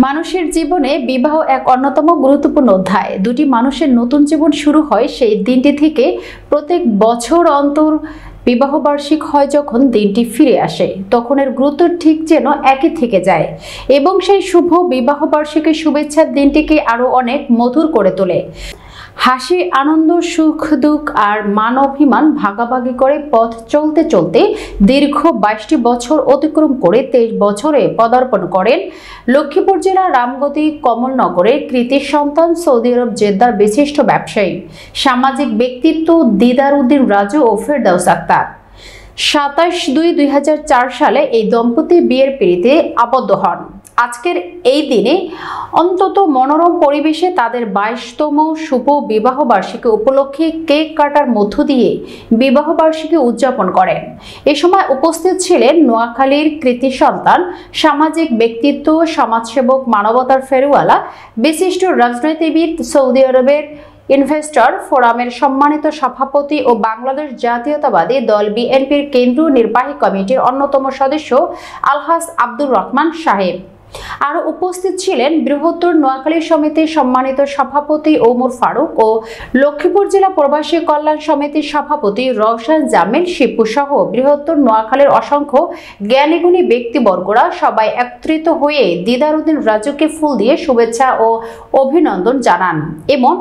মানুষের জীবনে বিবাহ এক অন্যতম গুরুত্বপূর্ণ অধ্যায়। দুটি মানুষের নতুন জীবন শুরু হয় সেই দিনটি থেকে। প্রত্যেক বছর অন্তর বিবাহ বার্ষিক হয় যখন দিনটি ফিরে আসে, তখন এর গুরুত্ব ঠিক যেন একই থেকে যায় এবং সেই শুভ বিবাহ বার্ষিকীর শুভেচ্ছার দিনটিকে আরো অনেক মধুর করে তোলে। হাসি, আনন্দ, সুখ, দুঃখ আর মান অভিমান ভাগাভাগি করে পথ চলতে চলতে দীর্ঘ 22টি বছর অতিক্রম করে 23 বছরে পদার্পণ করেন লক্ষ্মীপুর জেলার রামগতি কমলনগরের কৃতি সন্তান সৌদি আরব জেদ্দার বিশিষ্ট ব্যবসায়ী, সামাজিক ব্যক্তিত্ব দিদার উদ্দিন রাজু ও ফেরদাউস আক্তার। 27/2/2004 সালে এই দম্পতি বিয়ের পিঁড়িতে আবদ্ধ হন। আজকের এই দিনে অত্যন্ত মনোরম পরিবেশে তাদের 22তম শুভ বিবাহ বার্ষিকী উপলক্ষে কেক কাটার মধ্য দিয়ে বিবাহ বার্ষিকী উদযাপন করেন। এ সময় উপস্থিত ছিলেন নোয়াখালীর কৃতি সন্তান, সামাজিক ব্যক্তিত্ব, সমাজসেবক, মানবতার ফেরিওয়ালা, বিশিষ্ট রাজনীতিবিদ, সৌদি আরবের ইনভেস্টর ফোরামের সম্মানিত সভাপতি ও বাংলাদেশ জাতীয়তাবাদী দল বিএনপির কেন্দ্রীয় নির্বাহী কমিটির অন্যতম সদস্য আলহাজ আব্দুর রহমান সাহেব। আরো উপস্থিত ছিলেন বৃহত্তর নোয়াখালী সমিতির সম্মানিত সভাপতি ওমর ফারুক ও লক্ষ্মীপুর জেলা প্রবাসী কল্যাণ সমিতির সভাপতি রওশন জামিল শিপু সহ বৃহত্তর নোয়াখালীর অসংখ্য জ্ঞানীগুণী ব্যক্তিবর্গরা সবাই একত্রিত হয়ে দিদার উদ্দিন রাজুকে ফুল দিয়ে শুভেচ্ছা ও অভিনন্দন জানান এবং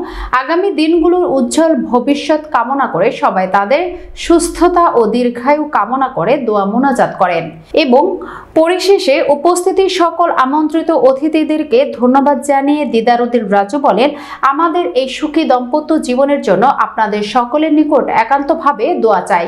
আগামী দিনগুলোর উজ্জ্বল ভবিষ্যৎ কামনা করে সবাই তাদের সুস্থতা ও দীর্ঘায়ু কামনা করে দোয়া মোনাজাত করেন এবং পরিশেষে উপস্থিতি সকল আমন্ত্রিত অতিথিদেরকে ধন্যবাদ জানিয়ে দিদার উদ্দিন রাজু বলেন, আমাদের এই সুখী দাম্পত্য জীবনের জন্য আপনাদের সকলের নিকট একান্তভাবে দোয়া চাই।